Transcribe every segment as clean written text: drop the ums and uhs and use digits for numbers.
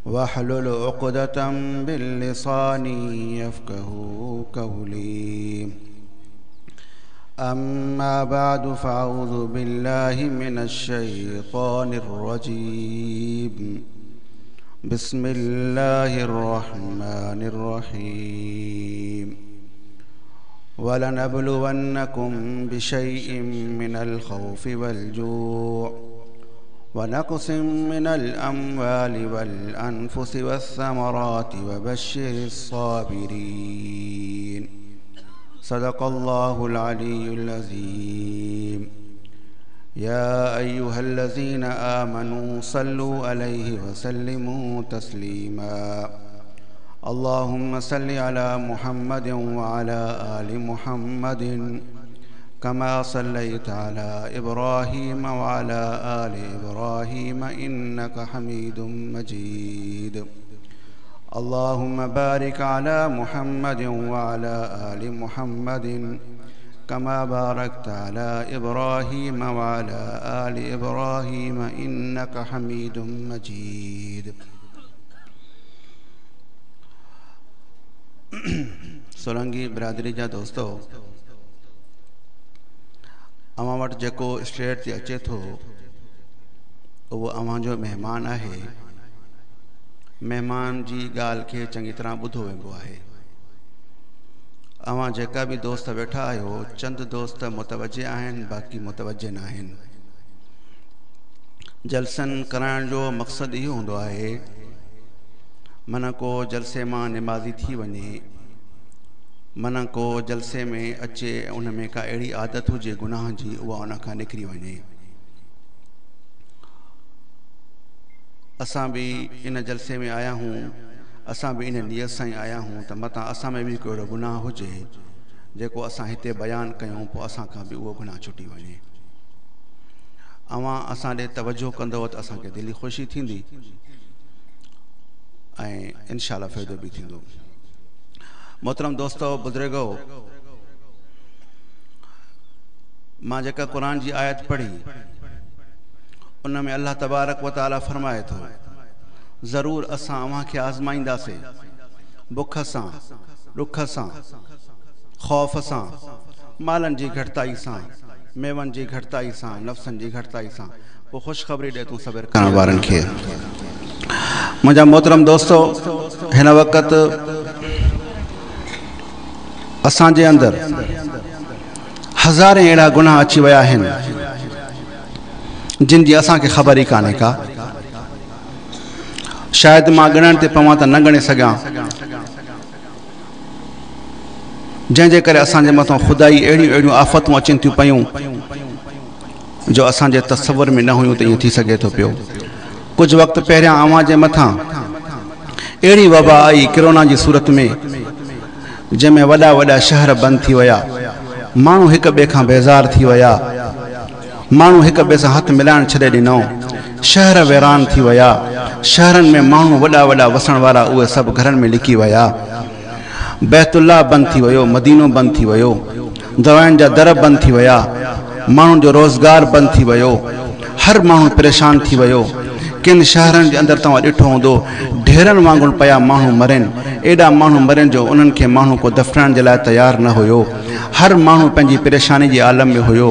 वहलुल उक़दतम bill लिसानी यफ़क़हू क़ौली। अम्मा बअदु फ़अऊज़ु बिल्लाहि मिनश शैतानिर रजीम। बिस्मिल्लाहिर रहमानिर रहीम। वलनब्लुवन्नकुम बिशैइन मिनल खौफ़ि वल जूअ वनक़्सिम मिनल अम्वालि वल अनफ़ुसि वस्समराति वबश्शिरिस साबिरीन। सदक़ल्लाहुल अलीयुल अज़ीम। या अय्युहल्लज़ीना आमनू सल्लु अलैहि वसल्लिमू तस्लीमा। अल्लाहुम्मा सल्लि अला मुहम्मदिन व अला आलि मुहम्मदिन कमा सल्लैता अला इब्राहीम व अला आलि इब्राहीम इन्नका हमीदुम मजीद। अल्लाहुम्मा बारिक अला मुहम्मदिन व अला आलि मुहम्मदिन कमा बारकता अला इब्राहीम व अला आलि इब्राहीम इन्नका हमीदुम मजीद। सोलंगी बिरादरी जा दोस्तों, अवां वटि जेको स्टेज ते अचे थो उहो अवां जो महिमान आहे। महिमान जी ॻाल्हि खे चङी तरह ॿुधो वेंदो आहे। अवां जेका बि दोस्त वेठा आहियो, चंद दोस्त मुतवजे आहिनि, बाक़ी मुतवजे न आहिनि। जलसनि कराइण जो मक़सदु इहो हूंदो आहे मन को जलसे मां निमाज़ी थी वञे, मन को जलसे में अचे, उन में का अहिड़ी आदत हुजे गुनाह जी, उहा उन खां निकिरी वञे। असां बि इन जलसे में आया हूं, असां बि इन नियत सां ई आया हूं त मतां असां में बि कोई गुनाह हुजे जेको असां हिते बयानु कयूं, पोइ असां खां बि उहो गुनाह छुटी वञे। अवां असां ॾे तवजो कंदव त असांखे दिली ख़ुशी थींदी ऐं इंशाअल्लाह फ़ाइदो बि थींदो। मोहतरम दोस्तों, बुज़ुर्गो, मां जेका क़ुरान जी आयत पढ़ी उन में अल्लाह तबारक व तआला फरमाए थो, ज़रूर असां अव्हां खे आज़माईंदासीं बुख सां, ॾुख सां, ख़ौफ़ सां, मालनि जी घटिताई सां, मेवनि जी घटिताई सां, नफ़्सनि जी घटिताई सां। पोइ ख़ुशख़बरी ॾे तूं सब्र करण वारनि खे। मुंहिंजा मोहतरम दोस्तों, हिन वक़्तु असांजे अंदरि हज़ारे अहिड़ा गुनाह अची विया आहिनि जिन जी असांखे ख़बर ई कान्हे का। शायदि मां ॻणण ते पवां त न ॻणे सघां, जंहिंजे करे असांजे मथां ख़ुदाई अहिड़ियूं अहिड़ियूं आफ़तूं अचनि थियूं पयूं जो असांजे तसव्वुर में न हुयूं त ईअं थी सघे थो पियो। कुझु वक़्तु पहिरियां अवां जे मथां अहिड़ी वबा आई कोरोना जी सूरत में, जंहिंमें वॾा वॾा शहर बंदि थी विया, माण्हू हिक ॿिए खां बेज़ार थी विया, माण्हू हिक ॿिए सां हथ मिलाइण छॾे ॾिनो, शहर वैरान थी विया, शहरनि में माण्हू वॾा वॾा वसण वारा उहे सभु घरनि में लिकी विया, बैतुल्लाह बंदि थी वियो, मदीनो बंदि थी वियो, दवाउनि जा दर बंदि थी विया, माण्हुनि जो रोज़गार बंदि थी वियो, हर माण्हू परेशान थी वियो। किन शहरनि जे अंदरि तव्हां ॾिठो हूंदो, ढेरनि वांगुरु पिया माण्हू मरनि, एॾा माण्हू मरनि जो उन्हनि खे माण्हू को दफ़नाइण जे लाइ तयारु न हुयो। हर माण्हू पंहिंजी परेशानी जे आलम में हुयो।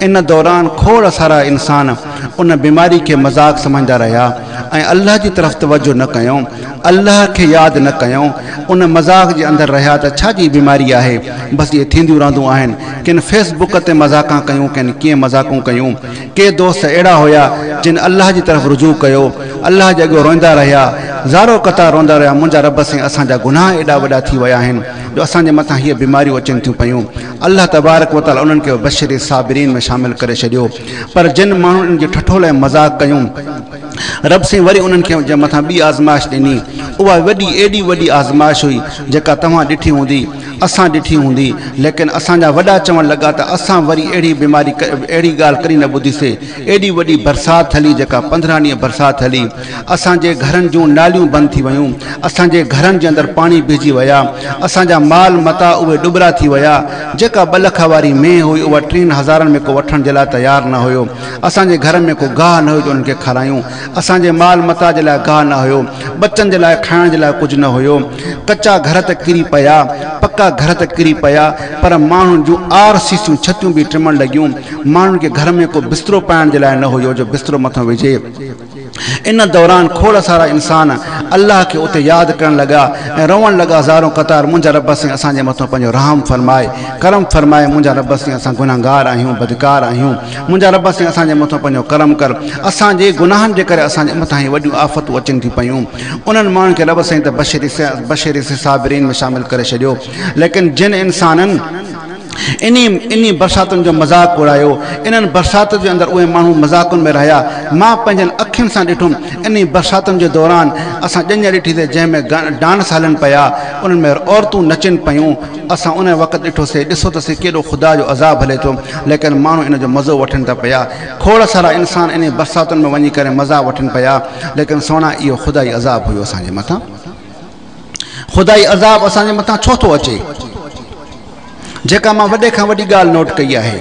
इन दौरान खोड़ सारा इंसान उन बीमारी खे मज़ाक सम्झंदा रहिया ऐं अल्लाह जी तरफ़ तवजो न कयूं, अल्लाह खे यादि न कयूं, उन मज़ाक जे अंदरि रहिया त छा जी बीमारी आहे, बसि इहे थींदियूं रहंदियूं आहिनि। किन फेसबुक ते मज़ाक़ां कयूं, किन कीअं मज़ाक़ूं कयूं। के दोस्त अहिड़ा हुया जिन अल्लाह जी तरफ़ रुजू कयो, अल्लाह जे अॻो रोईंदा रहिया, ज़ारो क़तार रोईंदा रहिया, मुंहिंजा रब साईं असांजा गुनाह एॾा वॾा थी विया आहिनि जो असांजे मथां हीअ बीमारियूं अचनि थियूं पयूं। अल्लाह तबारक व तआला उन्हनि खे बशरी साबिरीन में शामिल करे छॾियो। पर जिन माण्हुनि जे ठठोल ऐं मज़ाक कयूं, रब साईं वरी उन्हनि खे जे मथां ॿी आज़माइश ॾिनी। उहा वॾी एॾी वॾी आज़माइश हुई जेका तव्हां ॾिठी हूंदी। असां ॾिठी हूंदी, लेकिन असांजा वॾा चवण लॻा त असां वरी अहिड़ी बीमारी अहिड़ी ॻाल्हि कॾहिं न ॿुधीसीं। एॾी वॾी बरसाति हली, जेका 15 ॾींहं बरसाति हली, असांजे घरनि जूं नालियूं बंदि थी वियूं, असांजे घरनि जे अंदरि पाणी भीजी विया, असांजा माल मता उहे डुबरा थी विया। जेका 2 लख वारी मेंह हुई उहा 3000 में को वठण जे लाइ तयारु न हुयो। असांजे घर में को गाह न हुयो जो उन्हनि खे खारायूं, असांजे माल मता जे लाइ गाह न हुयो, बच्चनि जे लाइ खाइण जे लाइ कुझु न हुयो। कचा घर त किरी पिया, पक्का घर त किरी पिया, पर माण्हुनि जूं RCCूं छतियूं बि टिमण लॻियूं। माण्हुनि खे घर में को बिस्तरो पाइण जे लाइ न हुयो जो बिस्तरो मथां विझे। इन दौरान खोड़ सारा इंसान अल्लाह खे उते यादि करण लॻा ऐं रोअण लॻा ज़ारो क़तार, मुंहिंजा रब साईं असांजे मथां पंहिंजो रहम फरमाए, करम फरमाए। मुंहिंजा रब साईं असां गुनाहगार आहियूं, बदकार आहियूं, मुंहिंजा रब साईं असांजे मथां पंहिंजो करम कर। असांजे गुनाहनि जे करे असांजे मथां ई वॾियूं आफ़तूं अचनि थियूं पियूं। उन्हनि माण्हुनि खे रब साईं त बशरी साबिरीन में शामिल करे छॾियो। लेकिन जिन इंसाननि इन्ही बरसातुनि जो मज़ाक़ उड़ायो, इन्हनि बरसातुनि जे अंदरि उहे माण्हू मज़ाक़ुनि में रहिया। मां पंहिंजनि अखियुनि सां ॾिठुमि इन्ही बरसातुनि जे दौरान असां ॼञ ॾिठीसीं जंहिंमें डांस हलनि पिया, उन्हनि में औरतूं नचनि पियूं। असां उन वक़्तु ॾिठोसीं, ॾिसो त केॾो ख़ुदा जो अज़ाब हले थो, लेकिन माण्हू इन जो मज़ो वठनि था पिया। खोड़ सारा इंसान इन बरसातुनि में वञी करे मज़ा वठनि पिया, लेकिन सोना इहो ख़ुदाई अज़ाब हुयो असांजे मथां। ख़ुदाई अज़ाब असांजे मथां छो थो अचे? जेका मां वॾे खां वॾी ॻाल्हि नोट कई आहे,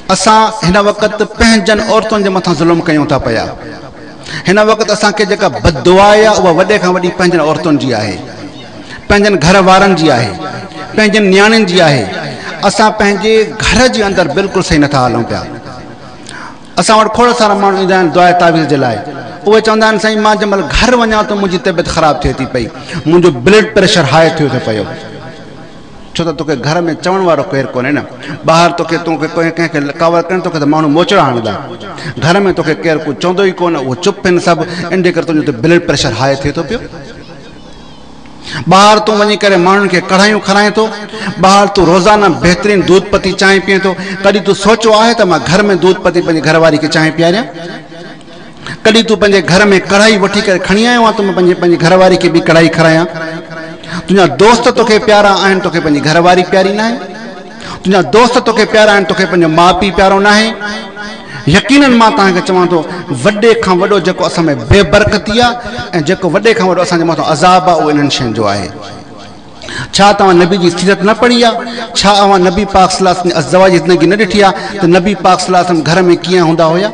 असां हिन वक़्तु पंहिंजनि औरतुनि जे मथां ज़ुल्म कयूं था पिया। हिन वक़्तु असांखे जेका बददुआ आहे उहा वॾे खां वॾी पंहिंजनि औरतुनि जी आहे, पंहिंजनि घर वारनि जी आहे, पंहिंजनि नियाणियुनि जी आहे। असां पंहिंजे घर जे अंदरि बिल्कुलु सही नथा हलूं पिया। असां वटि खोड़ सारा माण्हू ईंदा आहिनि दुआ तावीज़ जे लाइ। उहे चवंदा आहिनि साईं मां जंहिं महिल घर वञा त मुंहिंजी तबियत ख़राबु थिए थी पई, मुंहिंजो ब्लड प्रेशर हाई थियो थो पियो। छो त तोखे घर में चवण वारो केरु कोन्हे न। ॿाहिरि तोखे कंहिंखे कवर कनि तोखे त माण्हू मोचड़ा हणंदा, घर में तोखे केरु कुझु चवंदो ई कोन, उहो चुप आहिनि सभु। इन करे तुंहिंजो ब्लड प्रेशर हाई थिए थो पियो। ॿाहिरि तूं वञी करे माण्हुनि खे कढ़ायूं खाराए थो, ॿाहिरि तूं रोज़ाना बहितरीनु दूध पती चांहि पीए थो। कॾहिं तूं सोचियो आहे त मां घर में दूध पती पंहिंजी घरवारी खे चांहि पीआरियां? कॾहिं तूं पंहिंजे घर में कढ़ाई वठी करे खणी आयो आहे त मां पंहिंजी घरवारी खे बि कढ़ाई खारायां? तुंहिंजा दोस्त तोखे प्यारा आहिनि, तोखे पंहिंजी घरवारी प्यारी न आहे। तुंहिंजा दोस्त तोखे प्यारा आहिनि, तोखे पंहिंजो माउ पीउ प्यारो न आहे। यकीनन मां तव्हांखे चवां थो, वॾे खां वॾो जेको असां में बेबरकती आहे ऐं जेको वॾे खां वॾो असांजे मथां अज़ाब आहे उहो इन्हनि शयुनि जो आहे। छा तव्हां नबी जी सीरत न पढ़ी आहे? छा तव्हां नबी पाक सल्लल्लाहु अलैहि वसल्लम अज़वाज जी ज़िंदगी न ॾिठी आहे त नबी पाक सल्लल्लाहु अलैहि वसल्लम घर में कीअं हूंदा हुया?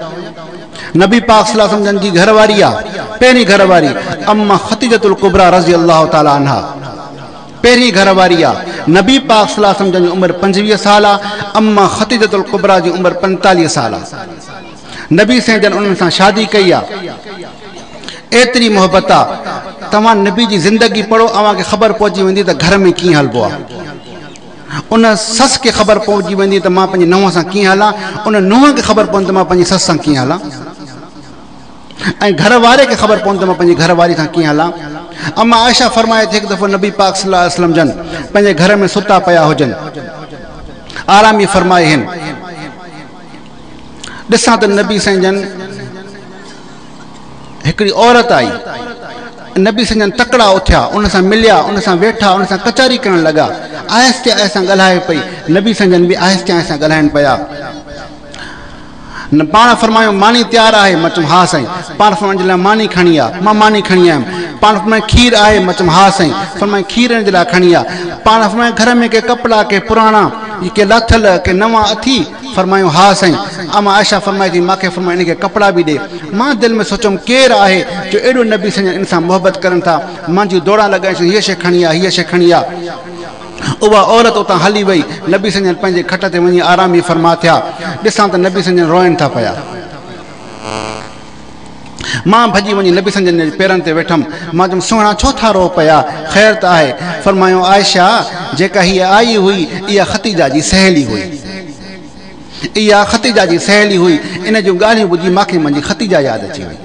नबी पाक सल्लल्लाहु अलैहि वसल्लम जी घरवारी आहे, पहिरीं घरवारी अम्मा खतीजतुल कुबरा रज़ी अल्लाह ताला अन्हा, पहिरीं घरवारी आहे। नबी पाक सल्लल्लाहु अलैहि वसल्लम जी उमिरि 25 साल आहे, अम्मा खतीजतुल कुबरा जी उमिरि 45 साल आहे। नबी साईं जन उन्हनि सां शादी कई आहे। एतिरी मोहबत आहे, तव्हां नबी जी ज़िंदगी पढ़ो, अव्हांखे ख़बर पहुची वेंदी त घर में कीअं हलबो आहे। उन सस खे ख़बर पहुची वेंदी त मां पंहिंजी नुंहं सां कीअं हलां, उन नुंहं खे ख़बर पवंदी त मां पंहिंजी सस सां कीअं हलां, ऐं घर वारे खे ख़बर पवंदी त मां पंहिंजी घरवारी सां कीअं हलां। अम्मा आयशा फरमाए थी हिकु दफ़ो नबी पाक सल्लल्लाहु अलैहि वसल्लम जन पंहिंजे घर में सुता पिया हुजनि, आरामी फरमाए आहिनि। ॾिसां त नबी साईं जन हिकिड़ी औरत आई, नबी साईं जन तकड़ा उथिया, उन सां मिलिया, उन सां वेठा, उन सां कचारी करण लॻा। आहिस्ते आहिस्ते ॻाल्हाए पई, नबी साईं जन बि आहिस्ते आहिस्ते ॻाल्हाइनि पिया। पाण फरमायो मानी तयारु आहे? मां चयुमि हा साईं। पाण फरमाइण जे लाइ मानी खणी आहे? मां मानी खणी आयुमि। पाण फरमाए खीर आहे? मां चयुमि हा साईं। फरमाए खीरनि जे लाइ खणी आहे। पाण फरमाए घर में के कपिड़ा के पुराणा के लाथल के नवां अथी? फरमायूं हा साईं। अमा आयशा फरमाए थी मूंखे फरमाए इनखे कपिड़ा बि ॾे। मां दिलि में सोचियुमि केरु आहे जो एॾो नबी साईं जन इन सां मोहबत करनि था। मुंहिंजी दौड़ा लॻाइसि हीअ शइ खणी आहे, हीअ शइ खणी आहे। उहा औरत उतां हली वई, नबी साईं जन पंहिंजे खट ते वञी आरामी फरमा थिया। ॾिसां त नबी साईं जन रोइनि था पिया। मां भॼी वञी नबी साईं जन जे पेरनि ते वेठमि। मां चयुमि सुहिणा छो था रो पिया, ख़ैर त आहे? फरमायो आयशा जेका हीअ आई हुई इहा खतीजा जी सहेली हुई, इहा खतीजा जी सहेली हुई। इन जूं ॻाल्हियूं ॿुधी मूंखे मुंहिंजी खतीजा यादि अची वई।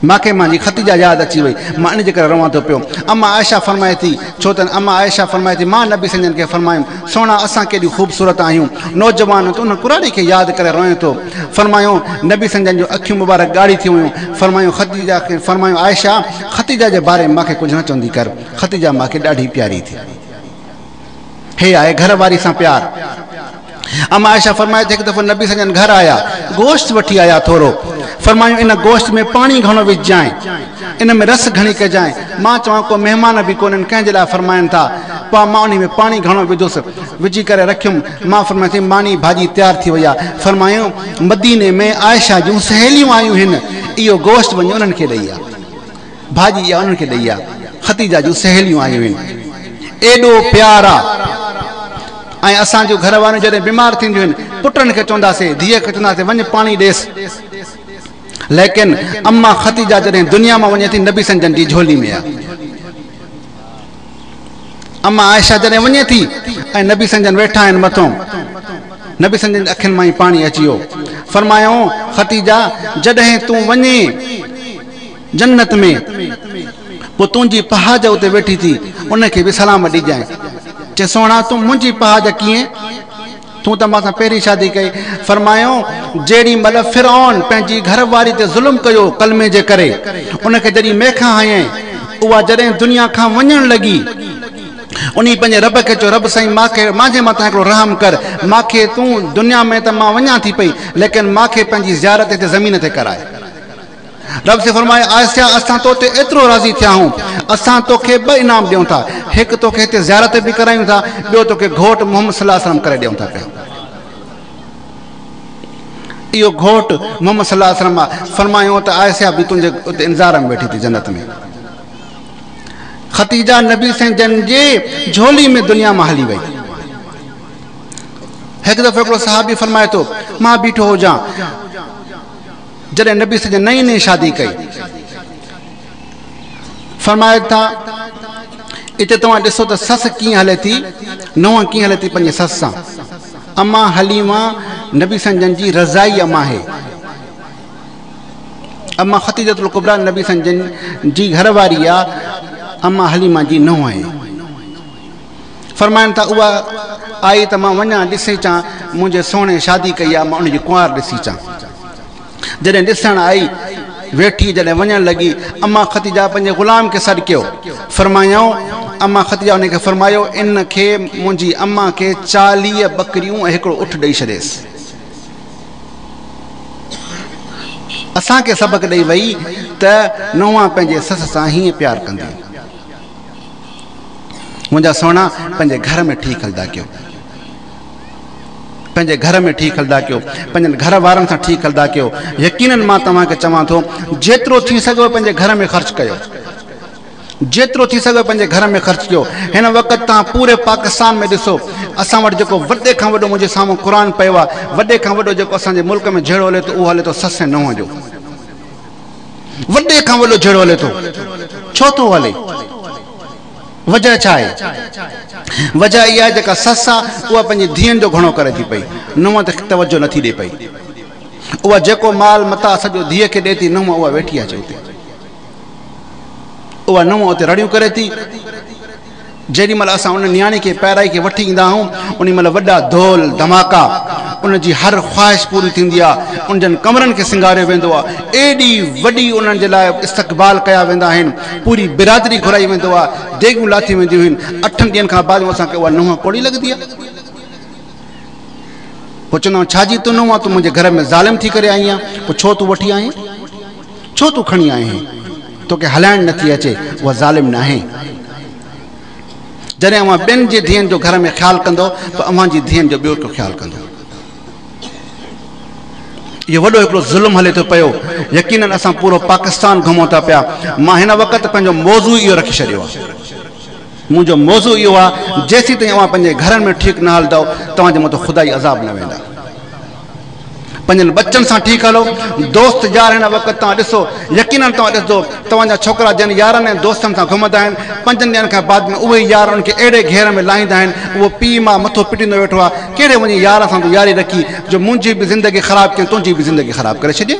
मांखे मुंहिंजी ख़तीजा यादि अची वई, मां इन जे करे रवां थो पियो। अम्मा आयशा फरमाए थी, छो त अम्मा आयशा फरमाए थी, मां नबी संजन खे फरमायुमि, सुहिणा असां केॾियूं ख़ूबसूरत आहियूं। नौजवान त उन क़ुरानी खे यादि करे रोए थो। फरमायूं नबी संजन जूं अखियूं मुबारक ॻाढ़ी थी हुयूं। फरमायूं ख़तीजा खे, फरमायूं आयशा ख़तीजा जे बारे में मूंखे कुझु न चवंदी कर, ख़तीजा मूंखे ॾाढी प्यारी थी। हे आहे घर वारी सां प्यार। अम्मा आयशा फरमाए थी, हिकु दफ़ो नबी संजन घर आया, गोश्त वठी आया थोरो। फरमायूं इन गोश्त में पाणी घणो विझजांइ, इन में रस घणी कजांइ। मां चवां को महिमान बि कोन्हनि, कंहिंजे लाइ फरमाइनि था, पोइ मां उन में पाणी घणो विधुसि, विझी करे रखियुमि। मां फरमाए थी मानी भाॼी तयारु थी वई आहे। फरमायूं मदीने में आयशा जूं सहेलियूं आयूं आहिनि, इहो गोश्त वञी उन्हनि खे ॾेई आहे, भाॼी इहा उन्हनि खे ॾेई आहे। ख़तीजा जूं सहेलियूं आयूं आहिनि, एॾो प्यार आहे। ऐं असांजूं घर वारियूं जॾहिं बीमार थींदियूं आहिनि, पुटनि खे चवंदासीं, धीअ खे चवंदासीं वञ पाणी ॾेसि, लेकिन अम्मा ख़तीजा जॾहिं दुनिया मां वञे थी नबी संजन जी झोली में आहे। अम्मा आयशा जॾहिं वञे थी ऐं नबी संजन वेठा आहिनि मथां, नबी संजन अखियुनि मां ई पाणी अची वियो। फरमायूं ख़तीजा जॾहिं तूं वञे जन्नत में, पोइ तुंहिंजी पहाज उते वेठी थी, उनखे बि सलाम ॾिजांइ, चए सुहिणा तूं मुंहिंजी पहाज कीअं, तूं त मां पहिरीं शादी कई। फरमायूं जेॾी महिल फिरौन पंहिंजी घर वारी ते ज़ुल्म कयो कलमे जे करे, उनखे जॾहिं मेखां हयईं, उहा जॾहिं दुनिया खां वञणु लॻी, उन पंहिंजे रब खे चयो, रब साईं मूंखे मुंहिंजे मथां हिकिड़ो रहम कर, मूंखे तूं दुनिया में त मां वञा थी पई, लेकिन मूंखे पंहिंजी ज़ियारत हिते ज़मीन ते कराए। रब से फरमाए आयशा असां तो ते एतिरो राज़ी थिया आहियूं, असां तोखे ॿ इनाम ॾियूं था, हिकु तोखे हिते ज़ियारत बि करायूं था, ॿियो तोखे घोट मोहम्मद सल्लल्लाहु अलैहि वसल्लम करे ॾियूं था पिया। इहो घोट मोहम्मद सल्लल्लाहु अलैहि वसल्लम आहे। फरमायूं त आयशा बि तुंहिंजे उते इंतज़ार में वेठी थी जन्नत में। ख़तीजा नबी संजन जे झोली में दुनिया मां हली वई। हिकु दफ़ो हिकिड़ो सहाबी फरमाए थो, मां बीठो हुजां जॾहिं नबी संजन नई नई शादी कई। फरमाए था हिते तव्हां ॾिसो त ससु कीअं हले थी, नूंहं कीअं हले थी पंहिंजे ससु सां। अम्मा हलीमा नबी संजन जी रज़ाई अम्मा आहे। अम्मा ख़तीजतुल कुबरा नबी संजन जी घरवारी आहे, अम्मा हलीमा जी नूंहं आहे। फरमाइनि था उहा आई त मां वञा ॾिसे अचां, मुंहिंजे सोणे शादी कई आहे, मां उनजी कुंवार ॾिसी अचां। जॾहिं ॾिसण आई, वेठी जॾहिं वञणु लॻी, अम्मा ख़तीजा पंहिंजे ग़ुलाम खे सॾु कयो। फरमायूं अम्मा ख़तीजा उनखे फरमायो, इन खे मुंहिंजी अम्मा खे 40 ॿकरियूं ऐं हिकिड़ो उठ ॾेई छॾेसि। असांखे सबक़ ॾेई वई त नूंहं पंहिंजे ससु सां हीअं प्यारु कंदी। मुंहिंजा सोना पंहिंजे घर में ठीकु हलंदा कयो, पंहिंजे घर में ठीकु हलंदा कयो, पंहिंजनि घर वारनि सां ठीकु हलंदा कयो। यकीनन मां तव्हांखे चवां थो, जेतिरो थी सघो पंहिंजे घर में ख़र्चु कयो, जेतिरो थी सघो पंहिंजे घर में ख़र्चु कयो। हिन वक़्तु तव्हां पूरे पाकिस्तान में ॾिसो, असां वटि जेको वॾे खां वॾो मुंहिंजे साम्हूं क़ुर पियो आहे, वॾे खां वॾो जेको असांजे मुल्क में जहिड़ो हले थो, उहो हले थो ससु ऐं नूंहं जो। वॾे खां वॾो जहिड़ो हले थो, छो थो हले? वजह छा आहे? वजह इहा आहे जेका ससु आहे उहा पंहिंजी धीअनि जो घणो करे थी पई, नूंहं ते तवजो नथी ॾे पई। उहा जेको माल मता सॼो धीअ खे ॾे थी, नूंहं उहा वेठी अचे उते, उहा नूंहं उते रड़ियूं करे थी। जेॾी महिल असां उन नियाणी खे पहिराई खे वठी ईंदा आहियूं, उन महिल वॾा धोल धमाका, उनजी हर ख़्वाहिश पूरी थींदी आहे, उनजनि कमरनि खे सिंगारियो वेंदो आहे, एॾी वॾी उन्हनि जे लाइ इस्तक़बाल कया वेंदा आहिनि, पूरी बिरादरी घुराई वेंदो आहे, देगूं लाथी वेंदियूं आहिनि। 8 ॾींहंनि खां बाद असांखे उहा नूंहं कोड़ी लॻंदी आहे। पोइ चवंदा आहियूं छाजी तूं नूंहं, तूं मुंहिंजे घर में ज़ालिम थी करे आई आहे, पोइ छो तूं वठी आई, छो तूं खणी आई आहीं? तोखे हलाइण नथी अचे, उहा ज़ालिम न आहे। जॾहिं अव्हां ॿियनि जे धीअनि जो घर में ख़्यालु कंदो, त अव्हां जी धीअनि जो ॿियो को ख़्यालु कंदो। इहो वॾो हिकिड़ो ज़ुल्म हले थो पियो। यकीनन असां पूरो पाकिस्तान घुमूं था पिया। मां हिन वक़्तु पंहिंजो मौज़ू इहो रखी छॾियो आहे। मुंहिंजो मौज़ू इहो आहे, जेसीं ताईं अव्हां पंहिंजे घरनि में ठीकु न हलंदव, तव्हांजे मथां ख़ुदाई अज़ाब न वेंदा। पंहिंजनि बच्चनि सां ठीकु हलो। दोस्त यार हिन वक़्तु तव्हां ॾिसो, यकीनन तव्हां ॾिसो, तव्हांजा छोकिरा जन यारनि ऐं दोस्तनि सां घुमंदा आहिनि, 5 ॾींहंनि खां बाद में उहे यार उनखे अहिड़े घेर में लाहींदा आहिनि, उहो पीउ मां मथो पिटींदो वेठो आहे, कहिड़े वञी यार सां तूं यारी रखी जो मुंहिंजी बि ज़िंदगी ख़राबु कयईं, तुंहिंजी बि ज़िंदगी ख़राबु करे छॾे।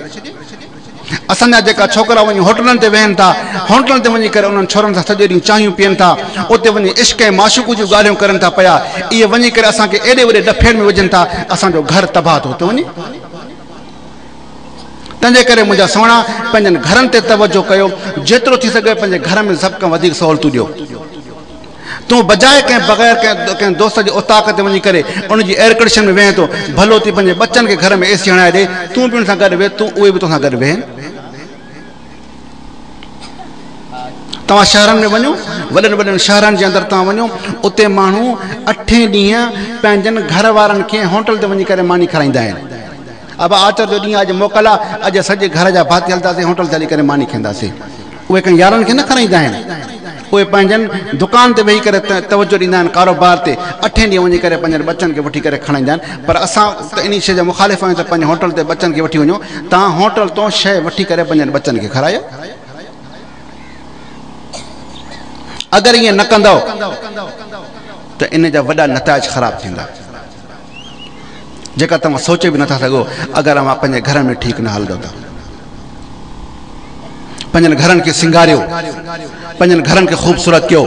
असांजा जेका छोकिरा वञी होटलनि ते वेहनि था, होटलनि ते वञी करे उन्हनि छोरनि सां सॼो ॾींहुं चांहियूं पीअनि था, उते वञी इश्क ऐं माशूक़ जूं ॻाल्हियूं करनि था पिया, इहे वञी करे असांखे एॾे वॾे डफेड़ में विझनि था, असांजो घर तबाह थो थिए वञे। तंहिंजे करे मुंहिंजा सोणा पंहिंजनि घरनि ते तवजो कयो, जेतिरो थी सघे पंहिंजे घर में सभ खां वधीक सहूलियतूं ॾियो। तूं बजाए कंहिं बग़ैर कंहिं दोस्त जे उताक ते वञी करे उनजी एयर कंडीशन में वेह थो, भलो थी पंहिंजे बच्चनि खे घर में एसी हणाए ॾे, तूं बि उन सां गॾु वेह, तूं उहे बि तोसां गॾु वेहनि। तव्हां शहरनि में वञो, वॾनि वॾनि शहरनि जे अंदरि तव्हां वञो, उते माण्हू 8 ॾींहं पंहिंजनि घर वारनि खे होटल ते वञी करे मानी खाराईंदा आहिनि। अब आचर जो ॾींहुं अॼु मोकल आहे, अॼु सॼे घर जा भाती हलंदासीं, होटल ते हली करे मानी खाईंदासीं। उहे कंहिं यारनि खे न खाराईंदा आहिनि, उहे पंहिंजनि दुकान ते वेही करे तवजो ॾींदा आहिनि कारोबार ते, 8 ॾींहं वञी करे पंहिंजनि बच्चनि खे वठी करे खणाईंदा आहिनि। पर असां त इन शइ जा मुखालिफ़ आहियूं त पंहिंजे होटल ते बच्चनि खे वठी वञो। तव्हां होटल तो शइ वठी करे पंहिंजनि बच्चनि खे खारायो। अगरि ईअं न कंदव त इन जा वॾा नताइज ख़राब थींदा, जेका तव्हां सोचे बि नथा सघो अगरि अव्हां पंहिंजे घर में ठीकु न हलंदो त। पंहिंजनि घरनि खे सिंगारियो, पंहिंजनि घरनि खे ख़ूबसूरत कयो,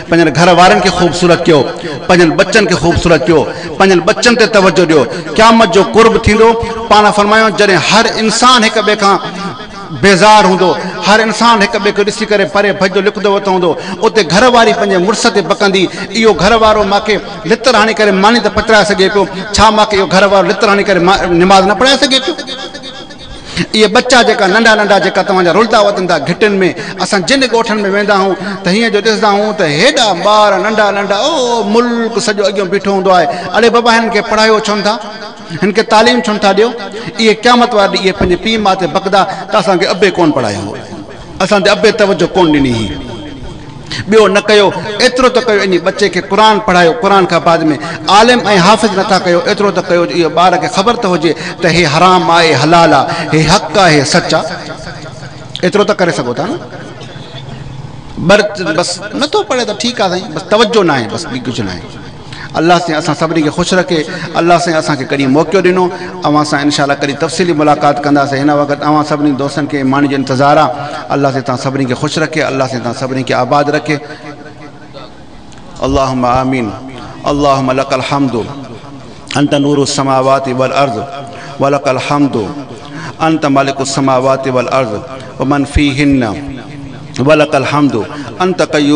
पंहिंजनि घर वारनि खे ख़ूबसूरत कयो, पंहिंजनि बच्चनि खे ख़ूबसूरत कयो, पंहिंजनि बच्चनि ते तवजो ॾियो। क़यामत जो कुर्ब थींदो, पाण फरमायो जॾहिं हर इंसान हिक ॿिए खां बेज़ार हूंदो, हर इंसान हिक ॿिए खे ॾिसी करे परे भॼंदो लिकंदो वरितो हूंदो, उते घर वारी पंहिंजे मुड़ुस ते बकंदी, इहो घर वारो मूंखे लितर हणी करे मानी त पचराए सघे पियो, छा मूंखे इहो घर वारो लितर हणी करे निमाज़ न पढ़ाए सघे पियो। इहे बच्चा जेका नंढा नंढा जेका तव्हांजा रुलंदा वधनि था घिटियुनि में, असां जिन ॻोठनि में वेंदा आहियूं त हीअं जो ॾिसंदा आहियूं त हेॾा ॿार नंढा नंढा, ओ मुल्क सॼो अॻियां बीठो हूंदो आहे, अड़े बाबा हिन खे पढ़ायो छो था, हिन खे तालीम छो था ॾियो। इहे क़यामत वारे ॾींहुं इहे पंहिंजे पीउ माउ ते बकदा त असांखे अबे कोन पढ़ायो हो, असां ते अबे तवजो कोन ॾिनी हुई। ॿियो न कयो, एतिरो त कयो इन बच्चे खे क़ुरान पढ़ायो, क़ुरान खां बाद में आलिम ऐं हाफ़िज़ नथा कयो, एतिरो त कयो इहो ॿार खे ख़बर त हुजे त हे हराम आहे, हलाल आहे, हे हक़ आहे, हे सच आहे, एतिरो त करे सघो था न। बसि नथो पढ़े त ठीकु आहे साईं, बसि तवजो न आहे, बसि ॿी कुझु न आहे। अल्लाह से असां सभिनी खे ख़ुशि रखे। अल्लाह से असांखे कॾहिं मौक़ो ॾिनो, अवां सां इनशाअल्लाह कॾहिं तफ़सीली मुलाक़ात कंदासीं। हिन वक़्तु अवां सभिनी दोस्तनि खे मानी जो इंतज़ारु आहे। अल्लाह से तव्हां सभिनी खे ख़ुशि रखे, अल्लाह से तव्हां सभिनी खे आबाद रखे। अल्लाहुम्मा आमीन। अल्लाहुम्मा लकल हम्दु अंत नूरु समावाति वल अर्ज़ व लकल हम्दु अंत मालिकु समावाति वल अर्ज़ व मन फीहिन्न व लकल हम्दु अंत क़य्यूम